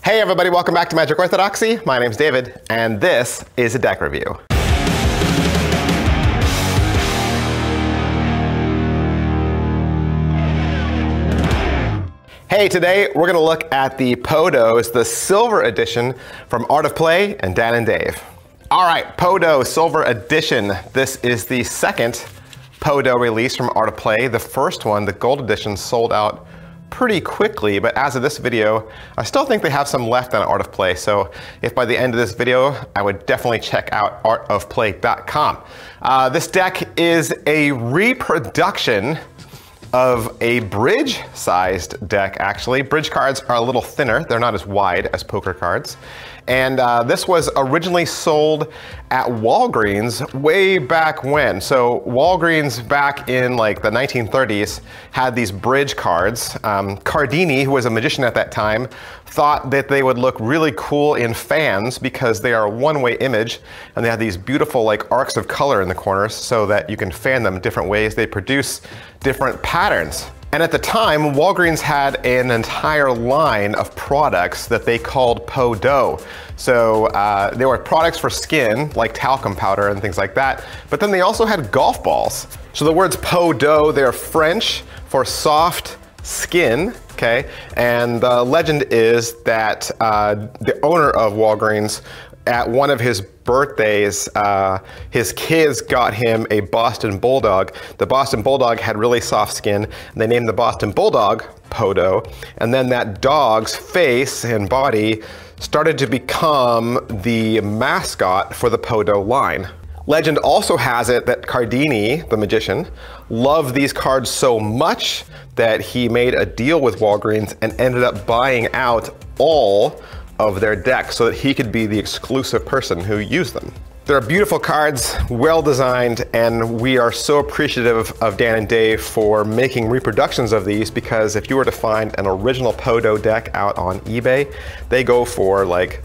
Hey everybody, welcome back to Magic Orthodoxy. My name's David, and this is a deck review. Hey, today we're going to look at the Peau Doux, the silver edition from Art of Play and Dan and Dave. All right, Peau Doux silver edition. This is the second Peau Doux release from Art of Play. The first one, the gold edition, sold out pretty quickly, but as of this video, I still think they have some left on Art of Play. So if by the end of this video, I would definitely check out artofplay.com. This deck is a reproduction of a bridge-sized deck, actually. Bridge cards are a little thinner. They're not as wide as poker cards. And this was originally sold at Walgreens way back when. So Walgreens back in like the 1930s had these bridge cards. Cardini, who was a magician at that time, thought that they would look really cool in fans because they are a one-way image and they have these beautiful like arcs of color in the corners so that you can fan them different ways. They produce different patterns. And at the time, Walgreens had an entire line of products that they called Peau Doux. So there were products for skin, like talcum powder and things like that, but then they also had golf balls. So the words Peau Doux, they're French for soft skin, okay? And the legend is that the owner of Walgreens, at one of his birthdays, his kids got him a Boston Bulldog. The Boston Bulldog had really soft skin, and they named the Boston Bulldog Peau Doux. And then that dog's face and body started to become the mascot for the Peau Doux line. Legend also has it that Cardini, the magician, loved these cards so much that he made a deal with Walgreens and ended up buying out all of their decks so that he could be the exclusive person who used them. They're beautiful cards, well designed, and we are so appreciative of Dan and Dave for making reproductions of these, because if you were to find an original Peau Doux deck out on eBay, they go for like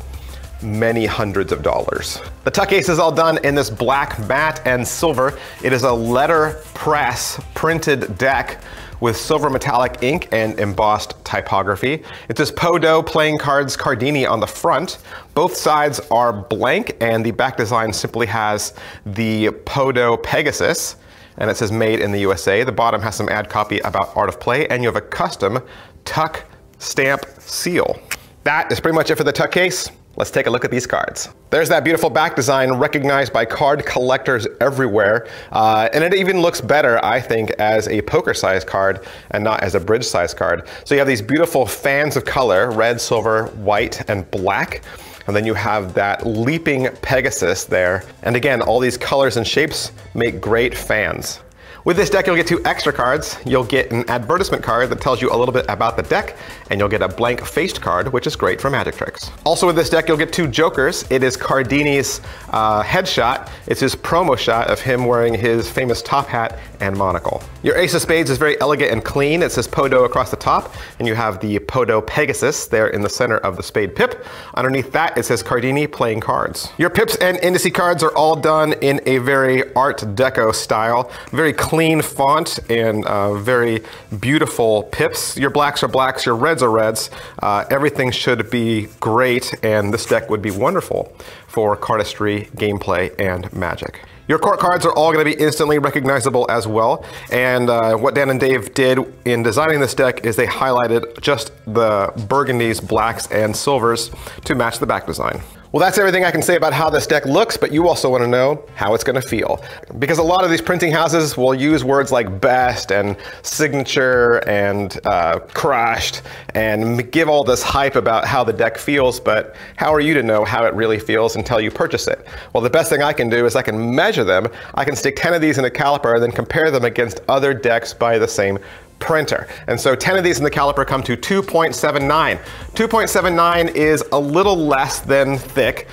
many hundreds of dollars. The tuck case is all done in this black matte and silver. It is a letter press printed deck with silver metallic ink and embossed typography. It says Peau Doux playing cards Cardini on the front. Both sides are blank, and the back design simply has the Peau Doux Pegasus, and it says made in the USA. The bottom has some ad copy about Art of Play, and you have a custom tuck stamp seal. That is pretty much it for the tuck case. Let's take a look at these cards. There's that beautiful back design recognized by card collectors everywhere. And it even looks better, I think, as a poker-sized card and not as a bridge-sized card. So you have these beautiful fans of color, red, silver, white, and black. And then you have that leaping Pegasus there. And again, all these colors and shapes make great fans. With this deck, you'll get 2 extra cards. You'll get an advertisement card that tells you a little bit about the deck, and you'll get a blank faced card, which is great for magic tricks. Also with this deck, you'll get 2 jokers. It is Cardini's headshot. It's his promo shot of him wearing his famous top hat and monocle. Your ace of spades is very elegant and clean. It says Peau Doux across the top, and you have the Peau Doux Pegasus there in the center of the spade pip. Underneath that, it says Cardini playing cards. Your pips and indice cards are all done in a very Art Deco style, very clean font and very beautiful pips. Your blacks are blacks, your reds are reds. Everything should be great, and this deck would be wonderful for cardistry, gameplay, and magic. Your court cards are all going to be instantly recognizable as well, and what Dan and Dave did in designing this deck is they highlighted just the burgundies, blacks, and silvers to match the back design. Well, that's everything I can say about how this deck looks, but you also want to know how it's going to feel. Because a lot of these printing houses will use words like best and signature and crushed and give all this hype about how the deck feels, but how are you to know how it really feels until you purchase it? Well, the best thing I can do is I can measure them. I can stick 10 of these in a caliper and then compare them against other decks by the same printer. And so 10 of these in the caliper come to 2.79. 2.79 is a little less than thick.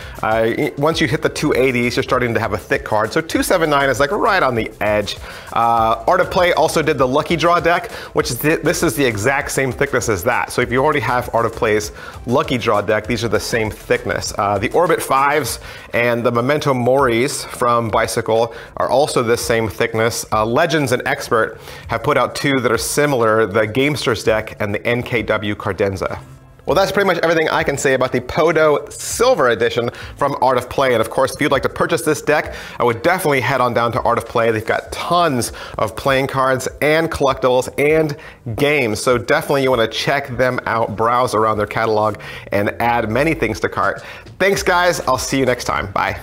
Once you hit the 280s, you're starting to have a thick card. So 279 is like right on the edge. Art of Play also did the Lucky Draw deck, which is this is the exact same thickness as that. So if you already have Art of Play's Lucky Draw deck, these are the same thickness. The Orbit 5s and the Memento Moris from Bicycle are also the same thickness. Legends and Expert have put out two that are similar, the Gamesters deck and the NKW Cardenza. Well, that's pretty much everything I can say about the Peau Doux Silver Edition from Art of Play. And of course, if you'd like to purchase this deck, I would definitely head on down to Art of Play. They've got tons of playing cards and collectibles and games. So definitely you want to check them out, browse around their catalog, and add many things to cart. Thanks, guys. I'll see you next time. Bye.